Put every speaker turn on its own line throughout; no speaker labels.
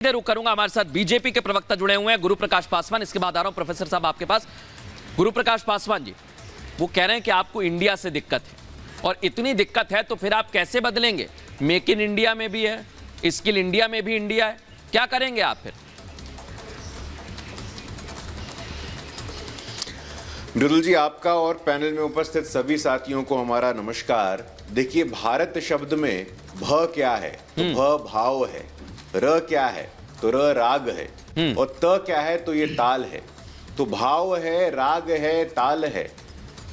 रुक करूंगा। हमारे साथ बीजेपी के प्रवक्ता जुड़े हुए हैं, गुरु प्रकाश पासवान। इसके बाद आ रहा हूं प्रोफेसर साहब आपके पास। गुरु प्रकाश पासवान जी, वो कह रहे हैं कि आपको इंडिया से दिक्कत है, और इतनी दिक्कत है तो फिर आप कैसे बदलेंगे? मेक इन इंडिया में भी है, स्किल इंडिया में भी इंडिया है, क्या करेंगे आप फिर?
मृदुल जी, आपका और पैनल में उपस्थित सभी साथियों को हमारा नमस्कार। देखिए, भारत शब्द में भ क्या है तो भ भाव है, र क्या है तो र राग है, और त क्या है तो ये ताल है। तो भाव है, राग है, ताल है,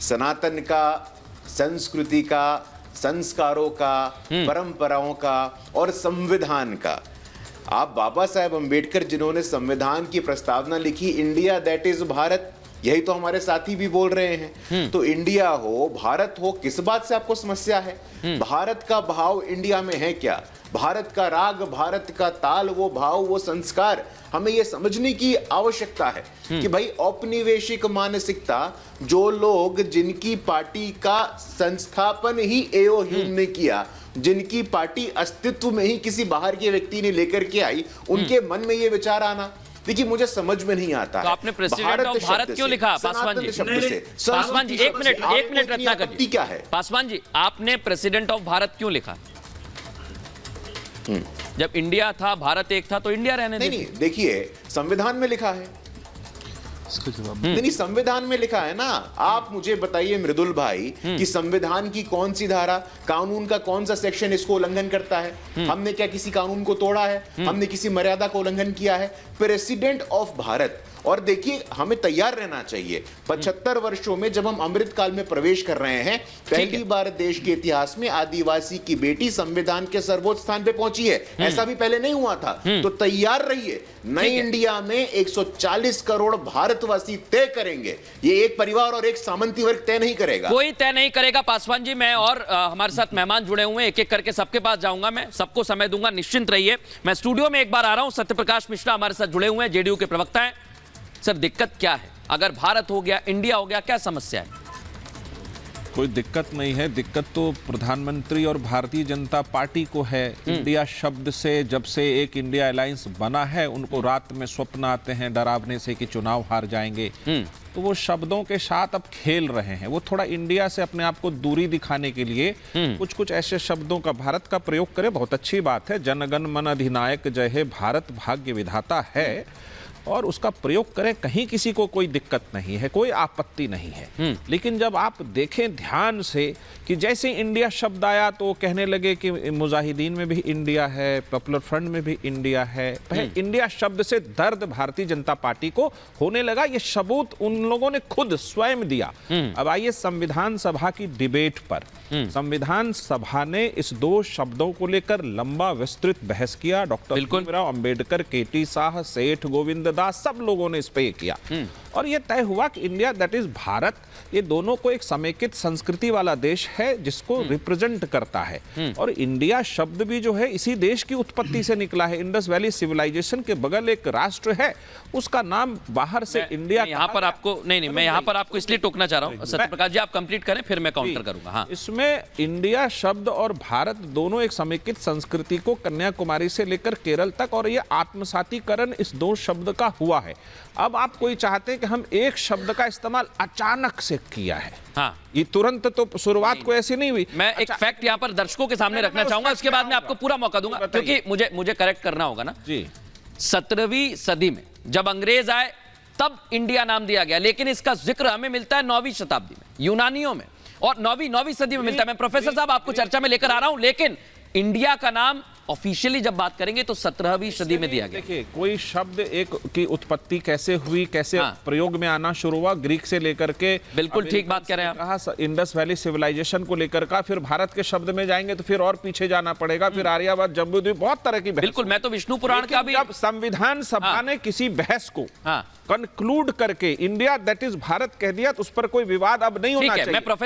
सनातन का, संस्कृति का, संस्कारों का, परंपराओं का और संविधान का। आप बाबा साहेब अंबेडकर जिन्होंने संविधान की प्रस्तावना लिखी, इंडिया दैट इज भारत, यही तो हमारे साथी भी बोल रहे हैं। तो इंडिया हो, भारत हो, किस बात से आपको समस्या है? भारत का भाव इंडिया में है क्या? भारत का राग, भारत का ताल, वो भाव, वो संस्कार हमें ये समझने की आवश्यकता है कि भाई औपनिवेशिक मानसिकता, जो लोग जिनकी पार्टी का संस्थापन ही एओ ह्यूम ने किया, जिनकी पार्टी अस्तित्व में ही किसी बाहर के व्यक्ति ने लेकर के आई, उनके मन में ये विचार आना, देखिए मुझे समझ में नहीं आता
तो आपने प्रेसिडेंट ऑफ भारत क्यों लिखा? पासवान जी, पासवान जी, एक मिनट रत्नाकर जी,
क्या है?
पासवान जी, आपने प्रेसिडेंट ऑफ भारत क्यों लिखा? जब इंडिया था, भारत एक था, तो इंडिया रहने
नहीं, देखिए संविधान में लिखा है। नहीं, संविधान में लिखा है ना। आप मुझे बताइए मृदुल भाई कि संविधान की कौन सी धारा, कानून का कौन सा सेक्शन इसको उल्लंघन करता है? हमने क्या किसी कानून को तोड़ा है? हमने किसी मर्यादा को उल्लंघन किया है? President of Bharat. और देखिए, हमें तैयार रहना चाहिए। 75 वर्षों में जब हम अमृत काल में प्रवेश कर रहे हैं, पहली बार देश के इतिहास में आदिवासी की बेटी संविधान के सर्वोच्च स्थान पे पहुंची है। ऐसा भी पहले नहीं हुआ था। तो तैयार रहिए, नई इंडिया में 140 करोड़ भारतवासी तय करेंगे। ये एक परिवार और एक सामंती वर्ग तय नहीं करेगा,
कोई तय नहीं करेगा। पासवान जी, मैं और हमारे साथ मेहमान जुड़े हुए हैं, एक एक करके सबके पास जाऊंगा, मैं सबको समय दूंगा, निश्चिंत रहिए। मैं स्टूडियो में एक बार आ रहा हूं। सत्यप्रकाश मिश्रा हमारे साथ जुड़े हुए हैं, जेडीयू के प्रवक्ता हैं। सर, दिक्कत क्या है? अगर भारत हो गया, इंडिया हो गया, क्या समस्या है?
कोई दिक्कत नहीं है। दिक्कत तो प्रधानमंत्री और भारतीय जनता पार्टी को है। इंडिया शब्द से, जब से एक इंडिया अलायंस बना है, उनको रात में स्वप्न आते हैं डरावने से कि चुनाव हार जाएंगे। तो वो शब्दों के साथ अब खेल रहे हैं। वो थोड़ा इंडिया से अपने आप को दूरी दिखाने के लिए कुछ ऐसे शब्दों का भारत का प्रयोग करे। बहुत अच्छी बात है, जनगण मन अधिनायक जय हे भारत भाग्य विधाता है, और उसका प्रयोग करें, कहीं किसी को कोई दिक्कत नहीं है, कोई आपत्ति नहीं है। लेकिन जब आप देखें ध्यान से कि जैसे इंडिया शब्द आया तो कहने लगे कि मुजाहिदीन में भी इंडिया है, पॉपुलर फ्रंट में भी इंडिया है। इंडिया शब्द से दर्द भारतीय जनता पार्टी को होने लगा। ये सबूत उन लोगों ने खुद स्वयं दिया। अब आइए संविधान सभा की डिबेट पर। संविधान सभा ने इस दो शब्दों को लेकर लंबा विस्तृत बहस किया। डॉक्टर भीमराव अंबेडकर, केटी शाह, सेठ गोविंद दास, सब लोगों ने इस पे किया, और ये तय हुआ कि इंडिया दैट इज भारत, ये दोनों को एक समेकित संस्कृति वाला देश है जिसको रिप्रेजेंट करता है। और इंडिया शब्द भी जो है इसी देश की उत्पत्ति से निकला है। इंडस वैली सिविलाइजेशन के बगल एक राष्ट्र है, उसका नाम बाहर से इंडिया।
यहाँ पर आपको नहीं, मैं यहाँ पर आपको इसलिए टोकना चाह रहा हूँ। सत्यप्रकाश जी, आप कंप्लीट करें, फिर मैं काउंटर करूंगा। हाँ,
इसमें इंडिया शब्द और भारत दोनों एक समेकित संस्कृति को कन्याकुमारी से लेकर केरल तक, और ये आत्मसातीकरण इस दो शब्द का हुआ है। अब आप कोई चाहते हैं कि हम एक शब्द का इस्तेमाल अचानक से किया है।
हाँ,
ये तुरंत तो शुरुआत को ऐसी नहीं हुई।
मैं एक फैक्ट यहाँ पर दर्शकों के सामने रखना चाहूंगा, उसके बाद मैं आपको पूरा मौका दूंगा, क्योंकि मुझे करेक्ट करना होगा ना
जी।
17वीं सदी में जब अंग्रेज आए तब इंडिया नाम दिया गया, लेकिन इसका जिक्र हमें मिलता है 9वीं शताब्दी में, यूनानियों में, और 9वीं सदी में मिलता है। मैं प्रोफेसर साहब आपको चर्चा में लेकर आ रहा हूं, लेकिन इंडिया का नाम ऑफिशियली जब बात करेंगे तो 17वीं सदी में दिया गया।
देखिए, कोई शब्द एक की उत्पत्ति कैसे हुई, कैसे प्रयोग में आना शुरू हुआ, ग्रीक से लेकर के,
बिल्कुल ठीक बात कह रहे हैं आप,
कहा इंडस वैली सिविलाइजेशन को लेकर का, फिर भारत के शब्द में जाएंगे तो फिर और पीछे जाना पड़ेगा, फिर आर्यावर्त, जम्बूद्वीप, बहुत तरह की।
बिल्कुल, मैं तो विष्णु पुराण का भी।
जब संविधान सभा ने किसी बहस को कंक्लूड करके इंडिया दैट इज भारत कह दिया, तो उस पर कोई विवाद अब नहीं होना चाहिए।
मैं प्रोफेसर